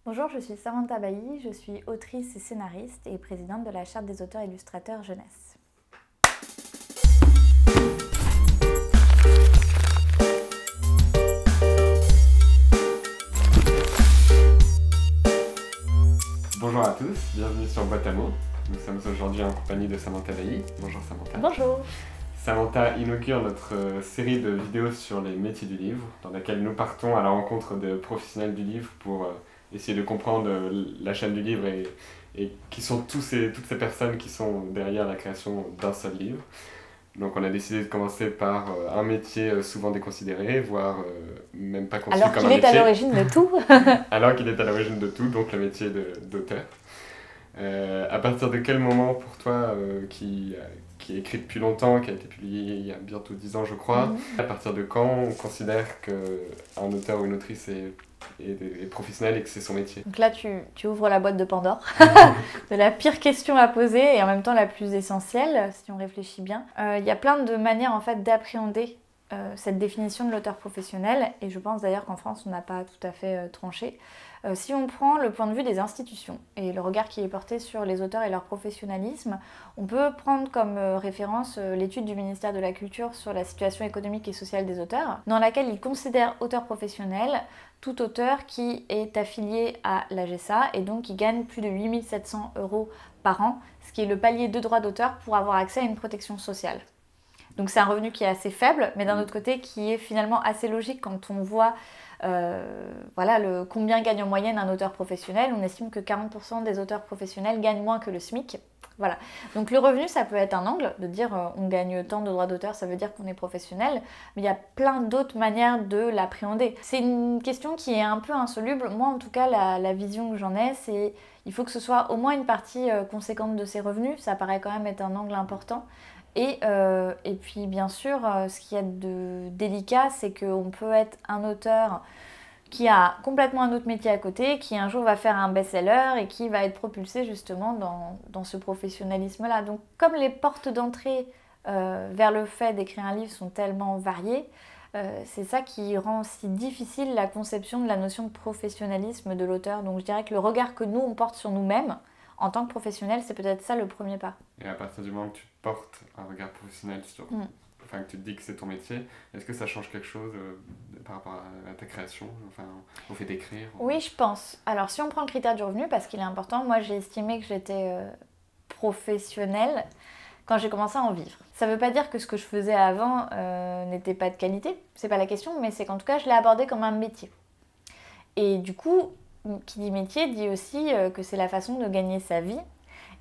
Bonjour, je suis Samantha Bailly, je suis autrice et scénariste et présidente de la Charte des auteurs illustrateurs jeunesse. Bonjour à tous, bienvenue sur Boîte à mots. Nous sommes aujourd'hui en compagnie de Samantha Bailly. Bonjour Samantha. Bonjour. Samantha inaugure notre série de vidéos sur les métiers du livre, dans laquelle nous partons à la rencontre de professionnels du livre pour essayer de comprendre la chaîne du livre et qui sont toutes ces personnes qui sont derrière la création d'un seul livre. Donc on a décidé de commencer par un métier souvent déconsidéré, voire même pas conçu Alors comme un qu'il est métier. à l'origine de tout. Alors qu'il est à l'origine de tout, donc le métier d'auteur. À partir de quel moment pour toi, qui est écrit depuis longtemps, qui a été publié il y a bientôt 10 ans je crois, à partir de quand on considère qu'un auteur ou une autrice est professionnel et que c'est son métier? Donc là, tu ouvres la boîte de Pandore, de la pire question à poser et en même temps la plus essentielle, si on réfléchit bien. Il y a plein de manières en fait d'appréhender cette définition de l'auteur professionnel et je pense d'ailleurs qu'en France, on n'a pas tout à fait tranché. Si on prend le point de vue des institutions et le regard qui est porté sur les auteurs et leur professionnalisme, on peut prendre comme référence l'étude du ministère de la Culture sur la situation économique et sociale des auteurs, dans laquelle il considère auteur professionnel tout auteur qui est affilié à l'AGESA et donc qui gagne plus de 8 700 € par an, ce qui est le palier de droit d'auteur pour avoir accès à une protection sociale. Donc c'est un revenu qui est assez faible, mais d'un autre côté qui est finalement assez logique quand on voit combien gagne en moyenne un auteur professionnel. On estime que 40% des auteurs professionnels gagnent moins que le SMIC. Voilà. Donc le revenu, ça peut être un angle, de dire on gagne tant de droits d'auteur, ça veut dire qu'on est professionnel, mais il y a plein d'autres manières de l'appréhender. C'est une question qui est un peu insoluble. Moi en tout cas, la vision que j'en ai, c'est il faut que ce soit au moins une partie conséquente de ses revenus, ça paraît quand même être un angle important. Et puis bien sûr, ce qu'il y a de délicat, c'est qu'on peut être un auteur qui a complètement un autre métier à côté, qui un jour va faire un best-seller et qui va être propulsé justement dans ce professionnalisme-là. Donc comme les portes d'entrée vers le fait d'écrire un livre sont tellement variées, c'est ça qui rend si difficile la conception de la notion de professionnalisme de l'auteur. Donc je dirais que le regard que nous, on porte sur nous-mêmes, en tant que professionnel, c'est peut-être ça le premier pas. Et à partir du moment que tu portes un regard professionnel sur... Enfin, que tu te dis que c'est ton métier, est-ce que ça change quelque chose par rapport à ta création, enfin, au fait d'écrire? Oui, je pense. Alors, si on prend le critère du revenu, parce qu'il est important, moi j'ai estimé que j'étais professionnelle quand j'ai commencé à en vivre. Ça ne veut pas dire que ce que je faisais avant n'était pas de qualité, c'est pas la question, mais c'est qu'en tout cas, je l'ai abordé comme un métier. Et du coup, qui dit métier dit aussi que c'est la façon de gagner sa vie.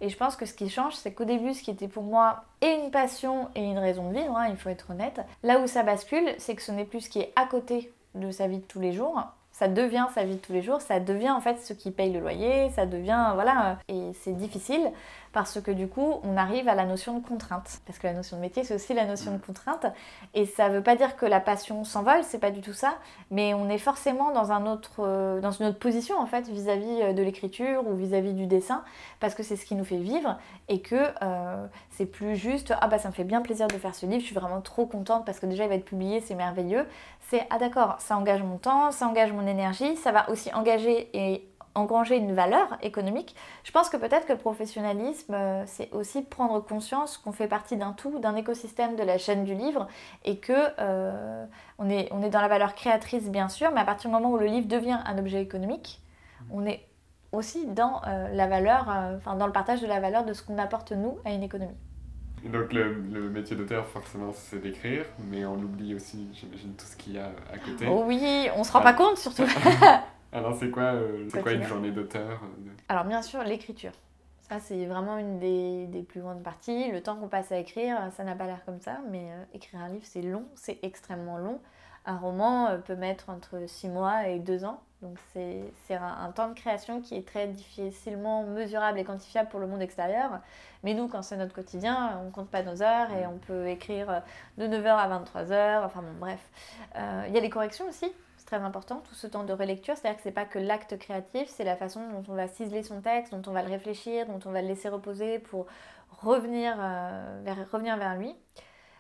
Et je pense que ce qui change, c'est qu'au début, ce qui était pour moi et une passion et une raison de vivre, il faut être honnête, là où ça bascule, c'est que ce n'est plus ce qui est à côté de sa vie de tous les jours, ça devient sa vie de tous les jours, ça devient en fait ce qui paye le loyer, ça devient, voilà, et c'est difficile parce que du coup, on arrive à la notion de contrainte. Parce que la notion de métier, c'est aussi la notion de contrainte, et ça veut pas dire que la passion s'envole, c'est pas du tout ça, mais on est forcément dans une autre position en fait vis-à-vis de l'écriture ou vis-à-vis du dessin, parce que c'est ce qui nous fait vivre, et que c'est plus juste, ah bah ça me fait bien plaisir de faire ce livre, je suis vraiment trop contente parce que déjà il va être publié, c'est merveilleux. C'est, ah d'accord, ça engage mon temps, ça engage mon énergie, ça va aussi engager et engranger une valeur économique. Je pense que peut-être que le professionnalisme, c'est aussi prendre conscience qu'on fait partie d'un tout, d'un écosystème de la chaîne du livre, et que on est dans la valeur créatrice bien sûr, mais à partir du moment où le livre devient un objet économique, on est aussi dans la valeur, dans le partage de la valeur de ce qu'on apporte nous à une économie. Donc le métier d'auteur, forcément, c'est d'écrire, mais on oublie aussi, j'imagine, tout ce qu'il y a à côté. Oh oui, on se rend pas compte surtout. Alors c'est quoi une journée d'auteur? Alors bien sûr, l'écriture. Ça, c'est vraiment une des plus grandes parties. Le temps qu'on passe à écrire, ça n'a pas l'air comme ça, mais écrire un livre, c'est long, c'est extrêmement long. Un roman peut mettre entre 6 mois et 2 ans. Donc c'est un temps de création qui est très difficilement mesurable et quantifiable pour le monde extérieur. Mais nous, quand c'est notre quotidien, on ne compte pas nos heures et on peut écrire de 9 h à 23 h. Enfin bon, bref. Il y a les corrections aussi. C'est très important, tout ce temps de relecture, c'est-à-dire que c'est pas que l'acte créatif, c'est la façon dont on va ciseler son texte, dont on va le réfléchir, dont on va le laisser reposer pour revenir vers lui.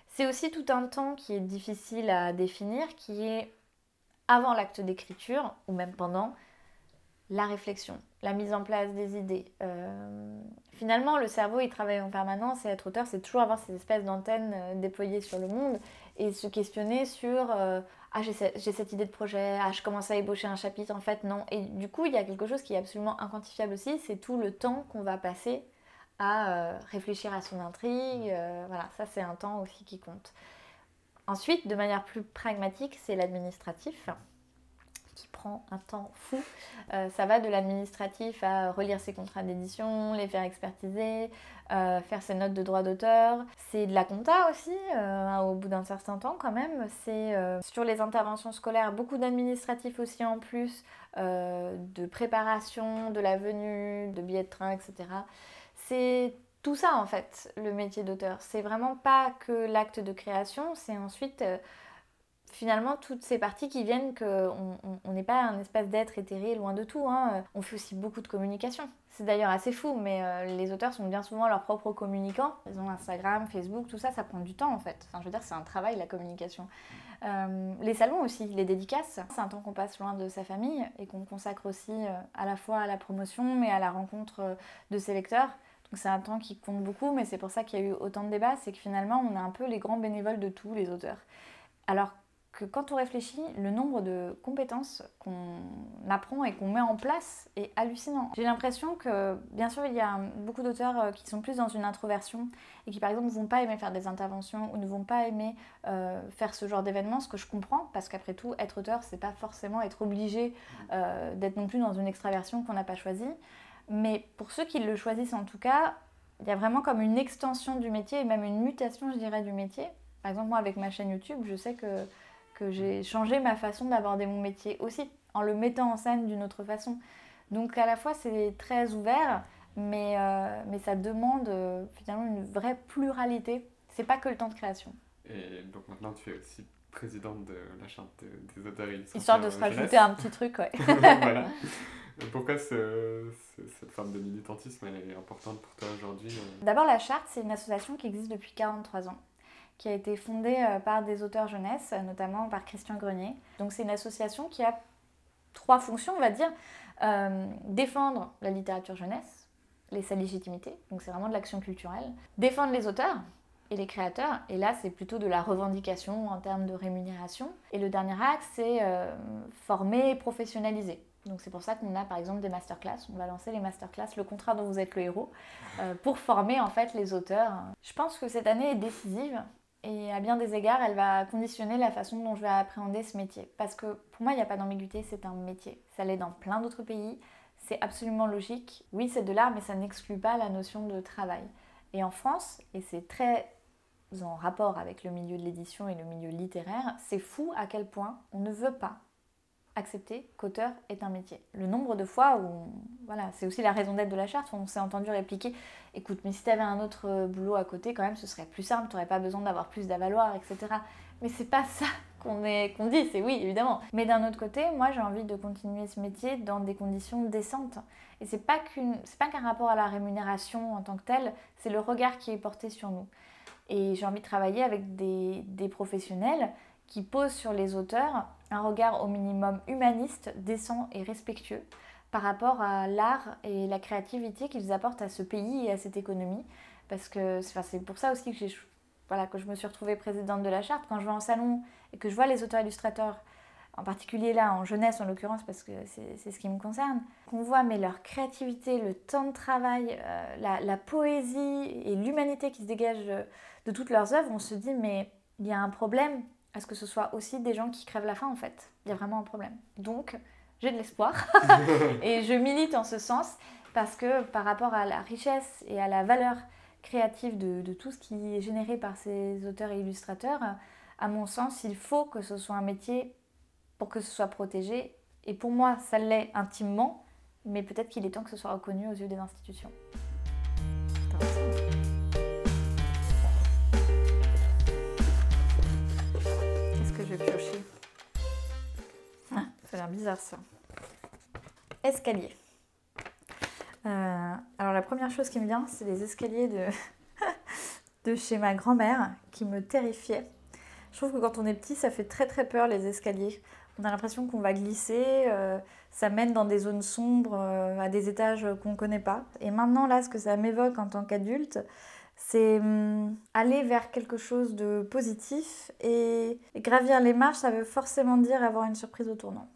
C'est aussi tout un temps qui est difficile à définir, qui est avant l'acte d'écriture, ou même pendant, la réflexion, la mise en place des idées. Finalement, le cerveau, il travaille en permanence et être auteur, c'est toujours avoir ces espèces d'antennes déployées sur le monde et se questionner sur ah, j'ai cette idée de projet, ah, je commence à ébaucher un chapitre, en fait, non. Et du coup, il y a quelque chose qui est absolument inquantifiable aussi, c'est tout le temps qu'on va passer à réfléchir à son intrigue. Voilà, ça, c'est un temps aussi qui compte. Ensuite, de manière plus pragmatique, c'est l'administratif qui prend un temps fou. Ça va de l'administratif à relire ses contrats d'édition, les faire expertiser, faire ses notes de droit d'auteur. C'est de la compta aussi, au bout d'un certain temps quand même. C'est sur les interventions scolaires, beaucoup d'administratif aussi en plus, de préparation, de la venue, de billets de train, etc. C'est tout ça en fait, le métier d'auteur. C'est vraiment pas que l'acte de création, c'est ensuite... finalement, toutes ces parties qui viennent qu'on n'est pas un espace d'être éthéré, loin de tout. Hein. On fait aussi beaucoup de communication. C'est d'ailleurs assez fou, mais les auteurs sont bien souvent leurs propres communicants. Ils ont Instagram, Facebook, tout ça, ça prend du temps en fait. Enfin, je veux dire, c'est un travail, la communication. Les salons aussi, les dédicaces, c'est un temps qu'on passe loin de sa famille et qu'on consacre aussi à la fois à la promotion, mais à la rencontre de ses lecteurs. Donc c'est un temps qui compte beaucoup, mais c'est pour ça qu'il y a eu autant de débats, c'est que finalement, on est un peu les grands bénévoles de tous, les auteurs. Alors que quand on réfléchit, le nombre de compétences qu'on apprend et qu'on met en place est hallucinant. J'ai l'impression que, bien sûr, il y a beaucoup d'auteurs qui sont plus dans une introversion et qui, par exemple, ne vont pas aimer faire des interventions ou ne vont pas aimer faire ce genre d'événements, ce que je comprends, parce qu'après tout, être auteur, c'est pas forcément être obligé d'être non plus dans une extraversion qu'on n'a pas choisie. Mais pour ceux qui le choisissent en tout cas, il y a vraiment comme une extension du métier et même une mutation, je dirais, du métier. Par exemple, moi, avec ma chaîne YouTube, je sais que j'ai changé ma façon d'aborder mon métier aussi, en le mettant en scène d'une autre façon. Donc à la fois c'est très ouvert, mais ça demande finalement une vraie pluralité. C'est pas que le temps de création. Et donc maintenant tu es aussi présidente de la charte des auteurs et illustrateurs. Histoire de se rajouter un petit truc, ouais. Voilà. Pourquoi cette forme de militantisme elle est importante pour toi aujourd'hui? D'abord, la charte, c'est une association qui existe depuis 43 ans. Qui a été fondée par des auteurs jeunesse, notamment par Christian Grenier. Donc c'est une association qui a 3 fonctions, on va dire. Défendre la littérature jeunesse, sa légitimité, donc c'est vraiment de l'action culturelle. Défendre les auteurs et les créateurs, et là c'est plutôt de la revendication en termes de rémunération. Et le dernier axe, c'est former et professionnaliser. Donc c'est pour ça qu'on a par exemple des masterclass, on va lancer les masterclass, le contrat dont vous êtes le héros, pour former en fait les auteurs. Je pense que cette année est décisive. Et à bien des égards, elle va conditionner la façon dont je vais appréhender ce métier. Parce que pour moi, il n'y a pas d'ambiguïté, c'est un métier. Ça l'est dans plein d'autres pays, c'est absolument logique. Oui, c'est de l'art, mais ça n'exclut pas la notion de travail. Et en France, et c'est très en rapport avec le milieu de l'édition et le milieu littéraire, c'est fou à quel point on ne veut pas accepter qu'auteur est un métier. Le nombre de fois où, voilà, c'est aussi la raison d'être de la charte, où on s'est entendu répliquer « Écoute, mais si tu avais un autre boulot à côté, quand même, ce serait plus simple, tu n'aurais pas besoin d'avoir plus d'avaloir, etc. » Mais c'est pas ça qu'on dit, c'est oui, évidemment. Mais d'un autre côté, moi, j'ai envie de continuer ce métier dans des conditions décentes. Et c'est pas qu'un rapport à la rémunération en tant que tel, c'est le regard qui est porté sur nous. Et j'ai envie de travailler avec des professionnels qui posent sur les auteurs un regard au minimum humaniste, décent et respectueux par rapport à l'art et la créativité qu'ils apportent à ce pays et à cette économie. Parce que c'est pour ça aussi que je me suis retrouvée présidente de la charte. Quand je vais en salon et que je vois les auteurs illustrateurs, en particulier là, en jeunesse en l'occurrence, parce que c'est ce qui me concerne, qu'on voit mais leur créativité, le temps de travail, la poésie et l'humanité qui se dégage de toutes leurs œuvres, on se dit mais il y a un problème à ce que ce soit aussi des gens qui crèvent la faim en fait. Il y a vraiment un problème. Donc j'ai de l'espoir et je milite en ce sens parce que par rapport à la richesse et à la valeur créative de tout ce qui est généré par ces auteurs et illustrateurs, à mon sens, il faut que ce soit un métier pour que ce soit protégé. Et pour moi, ça l'est intimement, mais peut-être qu'il est temps que ce soit reconnu aux yeux des institutions. Qu'est-ce que je vais piocher ? Ah, ça a l'air bizarre ça. Escalier. Alors la première chose qui me vient, c'est les escaliers de chez ma grand-mère qui me terrifiaient. Je trouve que quand on est petit, ça fait très très peur les escaliers. On a l'impression qu'on va glisser, ça mène dans des zones sombres, à des étages qu'on ne connaît pas. Et maintenant, là, ce que ça m'évoque en tant qu'adulte, c'est aller vers quelque chose de positif. Et gravir les marches, ça veut forcément dire avoir une surprise au tournant.